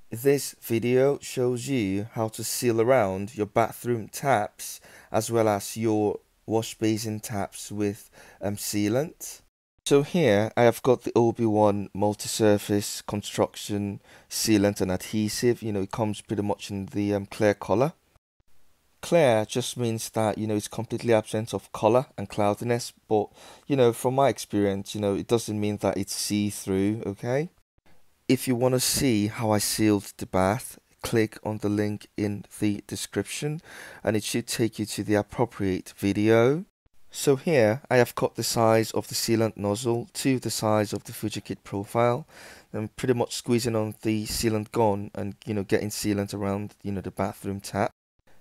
This video shows you how to seal around your bathroom taps as well as your wash basin taps with sealant. So here I have got the OB1 multi-surface construction sealant and adhesive. It comes pretty much in the clear color. Clear just means that it's completely absent of color and cloudiness, but from my experience, it doesn't mean that it's see-through. Okay, if you want to see how I sealed the bath, click on the link in the description and it should take you to the appropriate video. So here I have cut the size of the sealant nozzle to the size of the Fujikit profile. I'm pretty much squeezing on the sealant gun and getting sealant around the bathroom tap.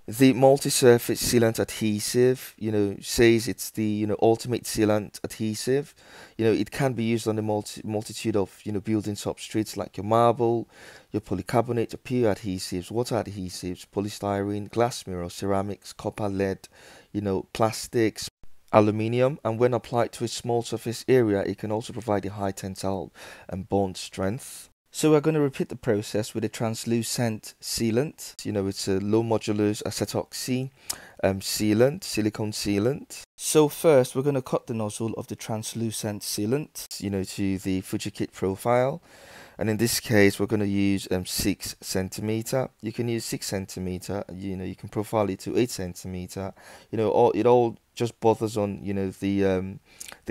The multi-surface sealant adhesive, says it's the ultimate sealant adhesive. It can be used on a multitude of building substrates like your marble, your polycarbonate, your PU adhesives, water adhesives, polystyrene, glass mirror, ceramics, copper, lead, plastics, aluminium, and when applied to a small surface area, it can also provide a high tensile and bond strength. So we're going to repeat the process with a translucent sealant. It's a low modulus acetoxy sealant, silicone sealant. So first we're going to cut the nozzle of the translucent sealant, to the Fujikit profile. And in this case, we're going to use 6 centimeter. You can use 6 centimeter. You can profile it to 8 centimeter. It all just bothers on the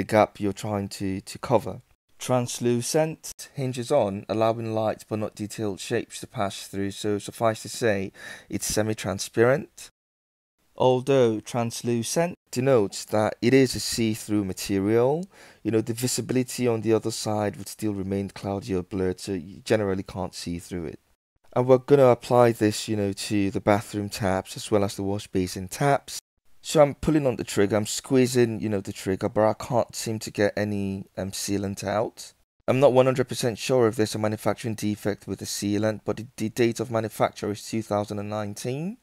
gap you're trying to cover. Translucent hinges on, allowing light but not detailed shapes to pass through, so suffice to say it's semi-transparent. Although translucent denotes that it is a see-through material, the visibility on the other side would still remain cloudy or blurred, so you generally can't see through it. And we're going to apply this, to the bathroom taps as well as the wash basin taps. So I'm pulling on the trigger, I'm squeezing, the trigger, but I can't seem to get any sealant out. I'm not 100% sure if there's a manufacturing defect with the sealant, but the date of manufacture is 2019.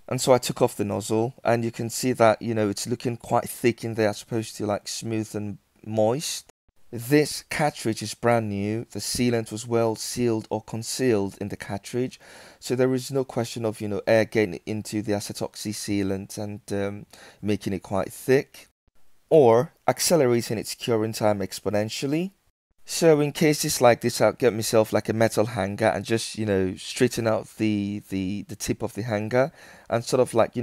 And so I took off the nozzle, and you can see that, it's looking quite thick in there as opposed to like smooth and moist. This cartridge is brand new. The sealant was well sealed or concealed in the cartridge, so there is no question of air getting into the acetoxy sealant and making it quite thick, or accelerating its curing time exponentially. So in cases like this, I'll get myself like a metal hanger and just straighten out the tip of the hanger and sort of like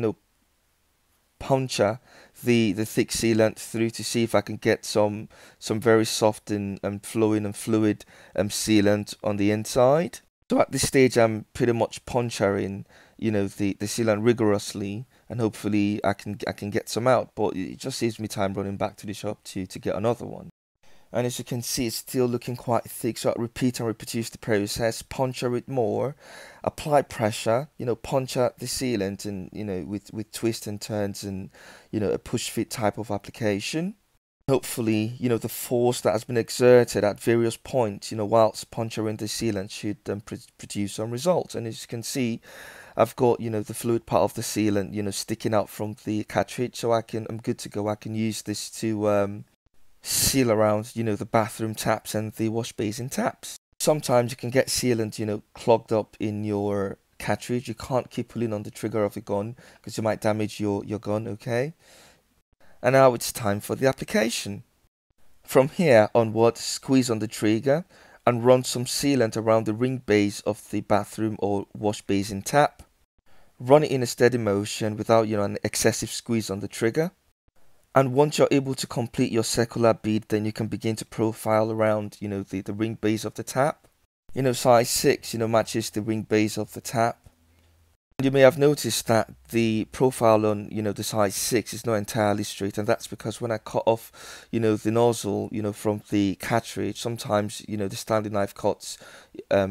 puncture the thick sealant through to see if I can get some very soft and flowing and fluid sealant on the inside. So at this stage I'm pretty much puncturing the sealant rigorously, and hopefully I can get some out, but it just saves me time running back to the shop to get another one. And as you can see, it's still looking quite thick, so I repeat and reproduce the process, puncture it more, apply pressure, puncture the sealant and with twists and turns and a push fit type of application. Hopefully the force that has been exerted at various points whilst puncturing the sealant should produce some results. And as you can see, I've got the fluid part of the sealant sticking out from the cartridge, so I'm good to go. I can use this to seal around the bathroom taps and the wash basin taps. Sometimes you can get sealant clogged up in your cartridge. You can't keep pulling on the trigger of the gun because you might damage your gun. Okay, and now it's time for the application. From here onward, squeeze on the trigger and run some sealant around the ring base of the bathroom or wash basin tap. Run it in a steady motion without an excessive squeeze on the trigger. And once you're able to complete your circular bead, then you can begin to profile around, the ring base of the tap. Size 6, matches the ring base of the tap. You may have noticed that the profile on, the size 6 is not entirely straight, and that's because when I cut off, the nozzle, from the cartridge, sometimes, the Stanley knife cuts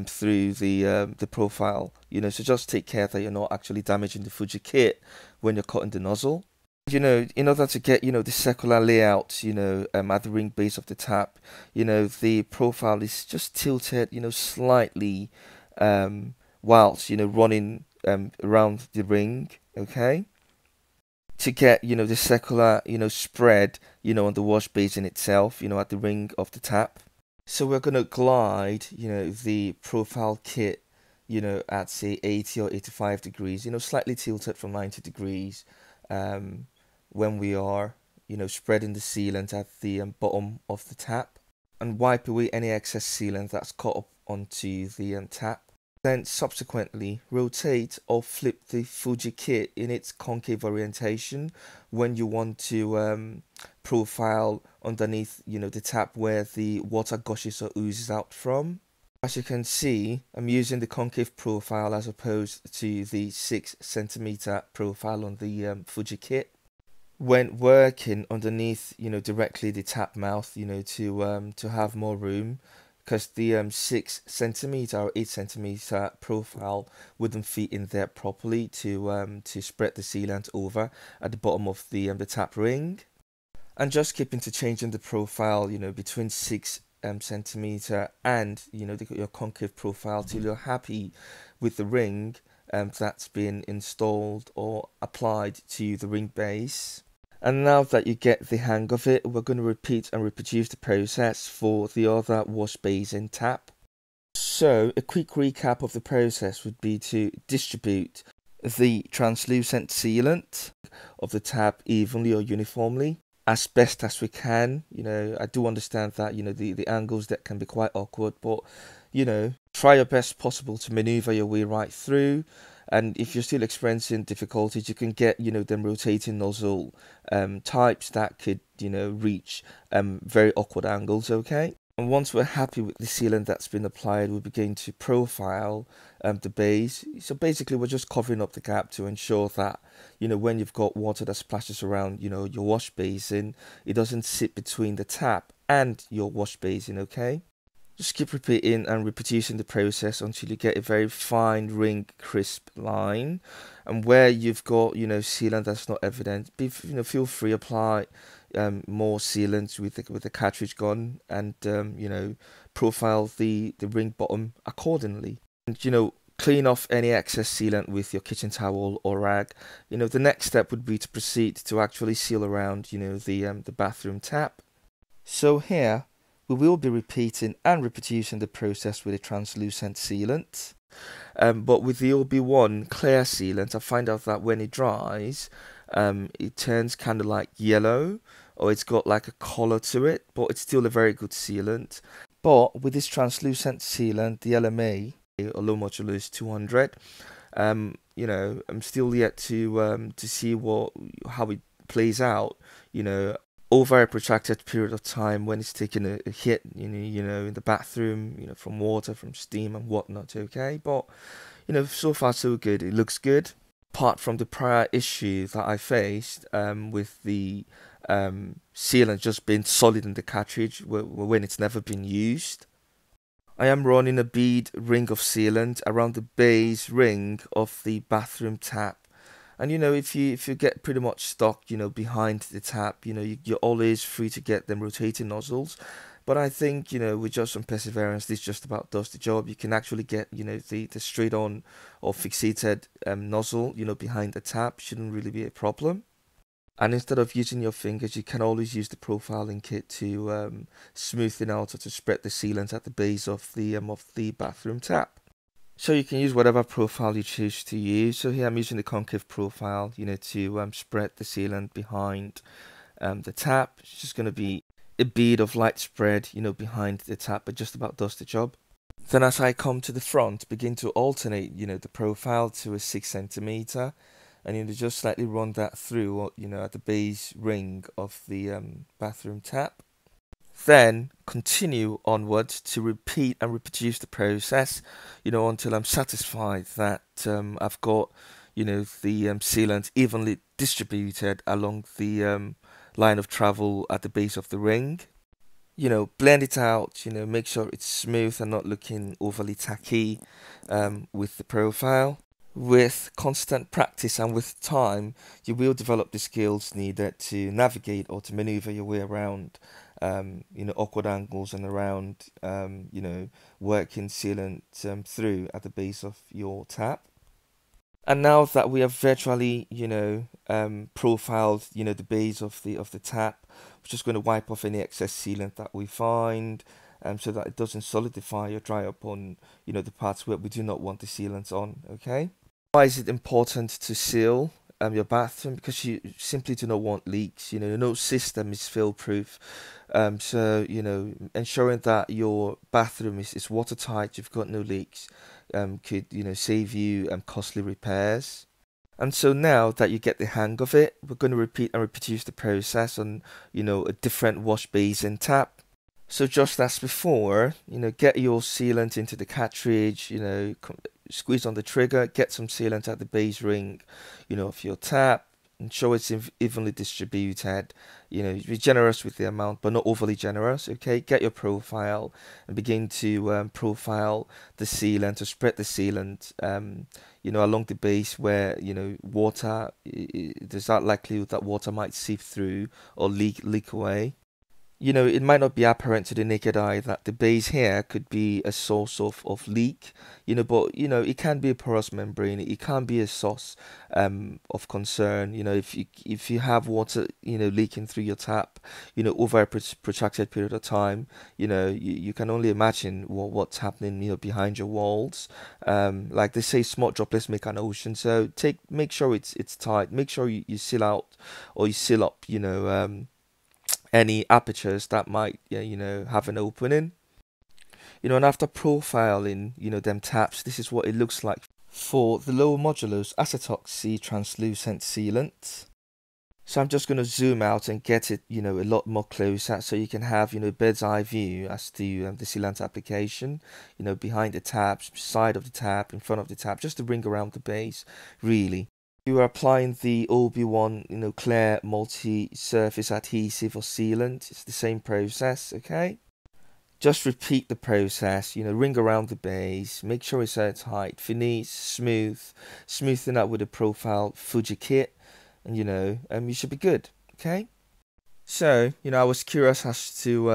through the profile, so just take care that you're not actually damaging the Fujikit when you're cutting the nozzle. In order to get, the circular layout, at the ring base of the tap, the profile is just tilted, slightly, whilst, running around the ring, okay? To get, the circular, spread, on the wash basin itself, at the ring of the tap. So we're going to glide, the profile kit, you know, at say 80 or 85 degrees, you know, slightly tilted from 90 degrees, when we are, you know, spreading the sealant at the bottom of the tap, and wipe away any excess sealant that's caught up onto the tap. Then subsequently rotate or flip the Fuji kit in its concave orientation when you want to profile underneath, you know, the tap where the water gushes or oozes out from. As you can see, I'm using the concave profile as opposed to the 6 cm profile on the Fuji kit. When working underneath, you know, directly the tap mouth, you know, to have more room, because the 6 cm or 8 cm profile wouldn't fit in there properly to spread the sealant over at the bottom of the tap ring. And just keep interchanging the profile, you know, between 6 cm and, you know, your concave profile till you're happy with the ring that's been installed or applied to the ring base. And now that you get the hang of it, we're going to repeat and reproduce the process for the other wash basin tap. So a quick recap of the process would be to distribute the translucent sealant of the tap evenly or uniformly as best as we can. You know, I do understand that, you know, the angles that can be quite awkward, but, you know, try your best possible to maneuver your way right through. And if you're still experiencing difficulties, you can get, you know, them rotating nozzle types that could, you know, reach very awkward angles, okay? And once we're happy with the sealant that's been applied, we begin to profile the base. So basically, we're just covering up the gap to ensure that, you know, when you've got water that splashes around, you know, your wash basin, it doesn't sit between the tap and your wash basin, okay? Just keep repeating and reproducing the process until you get a very fine ring crisp line. And where you've got, you know, sealant that's not evident, feel free apply more sealant with the cartridge gun, and you know, profile the ring bottom accordingly. And, you know, clean off any excess sealant with your kitchen towel or rag. You know, the next step would be to proceed to actually seal around, you know, the bathroom tap. So here we will be repeating and reproducing the process with a translucent sealant. But with the OB1 clear sealant, I find out that when it dries, it turns kind of like yellow, or it's got like a color to it, but it's still a very good sealant. But with this translucent sealant, the LMA, or low modulus 200, you know, I'm still yet to see how it plays out, you know, over a protracted period of time when it's taking a hit, you know, in the bathroom, you know, from water, from steam and whatnot, okay? But, you know, so far so good. It looks good. Apart from the prior issue that I faced with the sealant just being solid in the cartridge when it's never been used. I am running a bead ring of sealant around the base ring of the bathroom tap. And, you know, if you get pretty much stuck, you know, behind the tap, you know, you're always free to get them rotating nozzles. But I think, you know, with just some perseverance, this just about does the job. You can actually get, you know, the straight on or fixated nozzle, you know, behind the tap. Shouldn't really be a problem. And instead of using your fingers, you can always use the profiling kit to smoothen out or to spread the sealant at the base of the bathroom tap. So you can use whatever profile you choose to use. So here I'm using the concave profile, you know, to spread the sealant behind the tap. It's just going to be a bead of light spread, you know, behind the tap, but just about does the job. Then as I come to the front, begin to alternate, you know, the profile to a 6 cm, and, you know, just slightly run that through, you know, at the base ring of the bathroom tap. Then continue onwards to repeat and reproduce the process, you know, until I'm satisfied that I've got, you know, the sealant evenly distributed along the line of travel at the base of the ring. You know, blend it out, you know, make sure it's smooth and not looking overly tacky with the profile. With constant practice and with time, you will develop the skills needed to navigate or to maneuver your way around you know, awkward angles and around, you know, working sealant through at the base of your tap. And now that we have virtually, you know, profiled, you know, the base of the tap, we're just going to wipe off any excess sealant that we find. so that it doesn't solidify or dry up on, the parts where we do not want the sealant on. Okay. Why is it important to seal your bathroom? Because you simply do not want leaks. No system is fail proof. So ensuring that your bathroom is watertight, you've got no leaks, could save you costly repairs. And so now that you get the hang of it, we're going to repeat and reproduce the process on a different wash basin tap. So just as before, get your sealant into the cartridge, squeeze on the trigger, get some sealant at the base ring, of your tap, ensure it's evenly distributed. Be generous with the amount, but not overly generous. Okay, get your profile and begin to profile the sealant, or spread the sealant, along the base where water. There's that likelihood that water might seep through or leak away. It might not be apparent to the naked eye that the base here could be a source of leak, but it can be a porous membrane. It can be a source of concern. If you have water leaking through your tap over a protracted period of time, you can only imagine what's happening behind your walls. Like they say, small droplets make an ocean. So make sure it's tight. Make sure you seal out, or you seal up any apertures that might have an opening. And after profiling them taps, this is what it looks like for the lower modulus acetoxy translucent sealant. So I'm just going to zoom out and get it a lot more closer, so you can have bird's eye view as to the sealant application, behind the taps, side of the tap, in front of the tap, just to bring around the base really. You are applying the OB1 clear multi-surface adhesive or sealant. It's the same process. Okay, just repeat the process. Ring around the base, make sure it's airtight, finish, smoothing out with a profile Fuji kit, and you should be good. Okay, so I was curious as to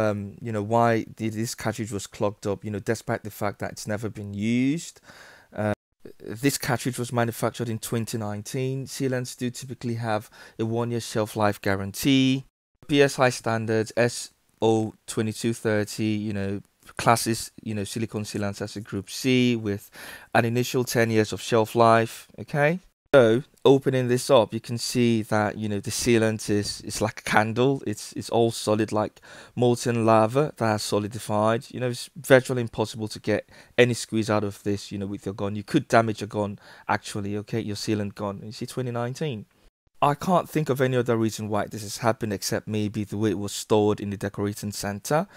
why this cartridge was clogged up, despite the fact that it's never been used. This cartridge was manufactured in 2019. Sealants do have a 1-year shelf life guarantee. PSI standards SO2230, classes, silicone sealants as a group C with an initial 10 years of shelf life. Okay. So opening this up, you can see that the sealant is like a candle. It's all solid, like molten lava that has solidified. It's virtually impossible to get any squeeze out of this with your gun. You could damage your gun actually, okay, your sealant gun. You see 2019. I can't think of any other reason why this has happened except maybe the way it was stored in the decorating center.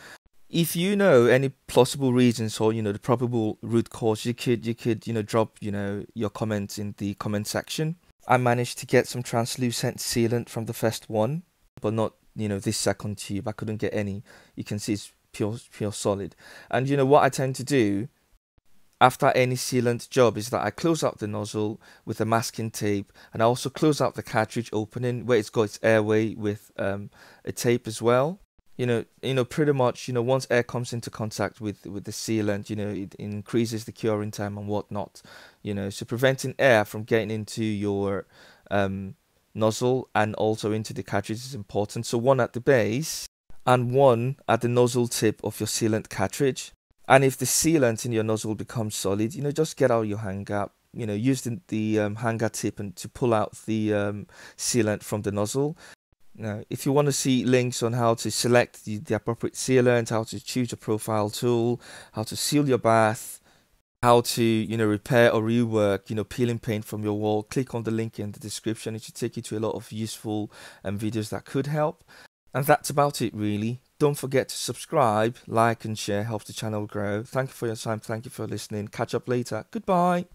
If you know any plausible reasons, or the probable root cause, you could drop your comments in the comment section. I managed to get some translucent sealant from the first one, but not this second tube. I couldn't get any. You can see it's pure solid. And what I tend to do after any sealant job is that I close out the nozzle with a masking tape, and I also close out the cartridge opening where it's got its airway with a tape as well. Pretty much, once air comes into contact with the sealant, it increases the curing time and whatnot. So preventing air from getting into your nozzle and also into the cartridge is important. So one at the base and one at the nozzle tip of your sealant cartridge. And if the sealant in your nozzle becomes solid, just get out your hanger. Use the hanger tip and to pull out the sealant from the nozzle. Now, if you want to see links on how to select the appropriate sealant, how to choose a profile tool, how to seal your bath, how to repair or rework peeling paint from your wall, click on the link in the description. It should take you to a lot of useful videos that could help. And that's about it really. Don't forget to subscribe, like and share. Helps the channel grow. Thank you for your time. Thank you for listening. Catch up later. Goodbye.